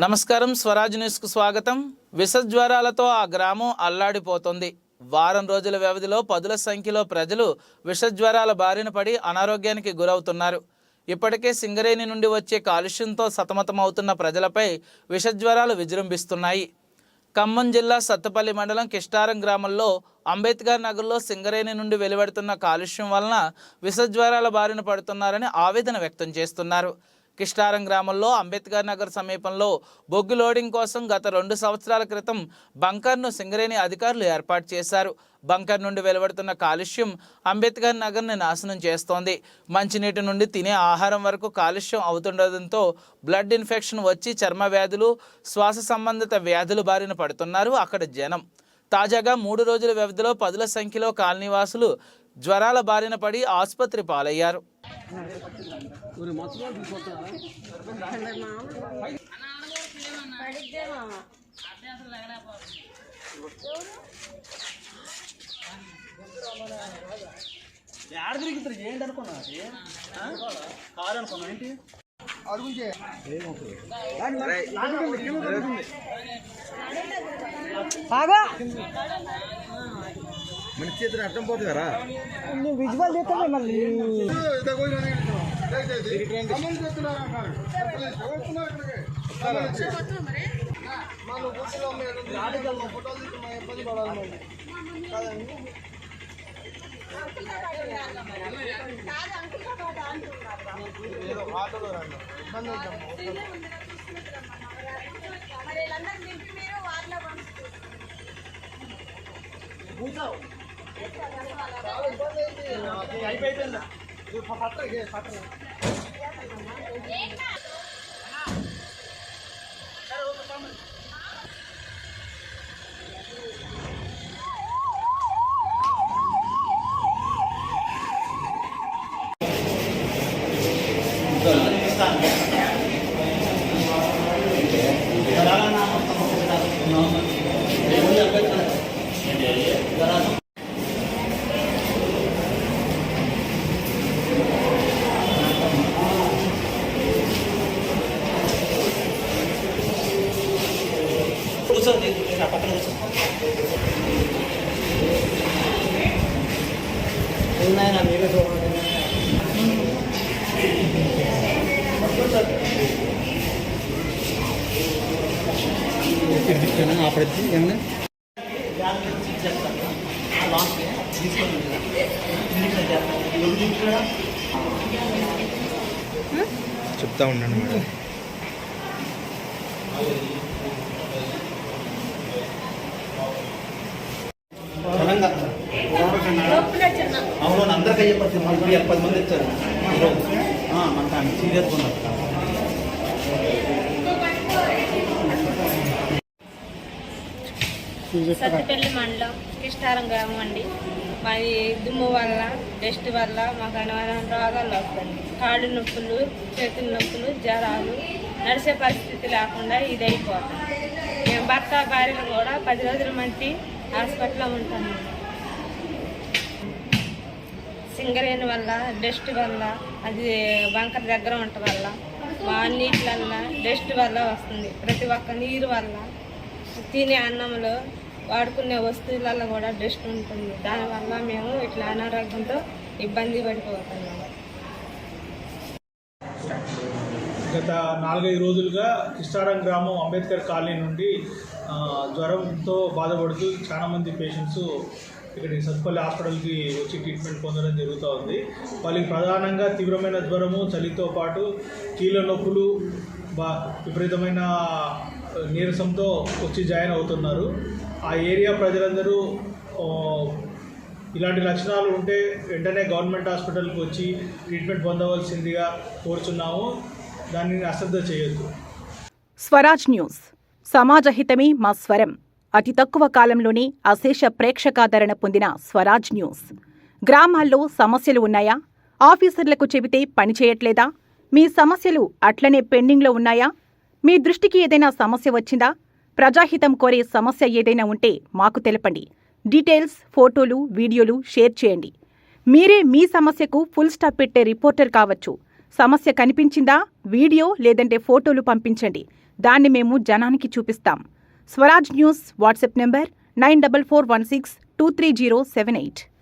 నమస్కారం, స్వరాజ్ న్యూస్కు స్వాగతం. విషజ్వరాలతో ఆ గ్రామం అల్లాడిపోతుంది. వారం రోజుల వ్యవధిలో పదుల సంఖ్యలో ప్రజలు విషజ్వరాల బారిన పడి అనారోగ్యానికి గురవుతున్నారు. ఇప్పటికే సింగరేణి నుండి వచ్చే కాలుష్యంతో సతమతమవుతున్న ప్రజలపై విషజ్వరాలు విజృంభిస్తున్నాయి. ఖమ్మం జిల్లా సత్తపల్లి మండలం కిష్టారం గ్రామంలో అంబేద్కర్ నగర్లో సింగరేణి నుండి వెలువడుతున్న కాలుష్యం వలన విషజ్వరాల బారిన పడుతున్నారని ఆవేదన వ్యక్తం చేస్తున్నారు. కిష్టారం గ్రామంలో అంబేద్కర్ నగర్ సమీపంలో బొగ్గు లోడింగ్ కోసం గత 2 సంవత్సరాల క్రితం బంకర్ను సింగరేణి అధికారులు ఏర్పాటు చేశారు. బంకర్ నుండి వెలువడుతున్న కాలుష్యం అంబేద్కర్ నగర్ని నాశనం చేస్తోంది. మంచినీటి నుండి తినే ఆహారం వరకు కాలుష్యం అవుతుండటంతో బ్లడ్ ఇన్ఫెక్షన్ వచ్చి చర్మ వ్యాధులు, శ్వాస సంబంధిత వ్యాధులు బారిన పడుతున్నారు అక్కడ జనం. తాజాగా 3 రోజుల వ్యవధిలో పదుల సంఖ్యలో కాలనీవాసులు జ్వరాల బారిన పడి ఆసుపత్రి పాలయ్యారు. మన చేతిని అర్థం పోతుందా విజువల్ చేస్తామే మళ్ళీ చెప్తా ఉండండి మేడం. అవును, అందరికీ చెప్పచ్చు. మనకి 10 మంది వచ్చారు. మనకు సీరియస్గా ఉన్నారు. సత్తిపల్లి మండలం కిష్టారం గ్రామం అండి. మాది దుమ్ము వల్ల, డస్ట్ వల్ల మాకు అనేక రోగాలు వస్తాయి. కాళ్ళు నొప్పులు, చేతుల నొప్పులు, జ్వరాలు, నడిచే పరిస్థితి లేకుండా ఇది అయిపోతుంది. మేము భర్త భార్యలు కూడా 10 రోజుల మంచి హాస్పిటల్లో ఉంటాము. సింగరేణి వల్ల, డస్ట్ వల్ల, అది బంకర్ దగ్గర ఉండటం వల్ల, మా నీటివల్ల డస్ట్ వల్ల వస్తుంది. ప్రతి ఒక్క నీరు వల్ల, తినే అన్నంలో, వాడుకునే వస్తువులలో కూడా డస్ట్ ఉంటుంది. దానివల్ల మేము ఇట్లా అనారోగ్యంతో ఇబ్బంది పడిపోతున్నాము. గత 4-5 రోజులుగా కిష్టారం గ్రామం అంబేద్కర్ కాలనీ నుండి జ్వరంతో బాధపడుతూ చాలామంది పేషెంట్స్ ఇక్కడికి సత్పల్లి హాస్పిటల్కి వచ్చి ట్రీట్మెంట్ పొందడం జరుగుతూ ఉంది. వాళ్ళకి ప్రధానంగా తీవ్రమైన జ్వరము, చలితో పాటు కీళ్ళ నొప్పులు, విపరీతమైన నీరసంతో వచ్చి జాయిన్ అవుతున్నారు. ఆ ఏరియా ప్రజలందరూ ఇలాంటి లక్షణాలు ఉంటే వెంటనే గవర్నమెంట్ హాస్పిటల్కి వచ్చి ట్రీట్మెంట్ పొందవలసిందిగా కోరుచున్నాము. దానిని అశ్రద్ధ చేయొద్దు. స్వరాజ్ న్యూస్, సమాజహితమే మా స్వరం. అతి తక్కువ కాలంలోనే అశేష ప్రేక్షకాదరణ పొందిన స్వరాజ్ న్యూస్. గ్రామాల్లో సమస్యలు ఉన్నాయా? ఆఫీసర్లకు చెబితే పనిచేయట్లేదా? మీ సమస్యలు అట్లనే పెండింగ్లో ఉన్నాయా? మీ దృష్టికి ఏదైనా సమస్య వచ్చిందా? ప్రజాహితం కోరే సమస్య ఏదైనా ఉంటే మాకు తెలపండి. డీటెయిల్స్, ఫోటోలు, వీడియోలు షేర్ చేయండి. మీరే మీ సమస్యకు ఫుల్ స్టాప్ పెట్టే రిపోర్టర్ కావచ్చు. సమస్య కనిపించిందా? వీడియో లేదంటే ఫోటోలు పంపించండి. దాన్ని మేము జనానికి చూపిస్తాం. Swaraj news WhatsApp number 9441623078.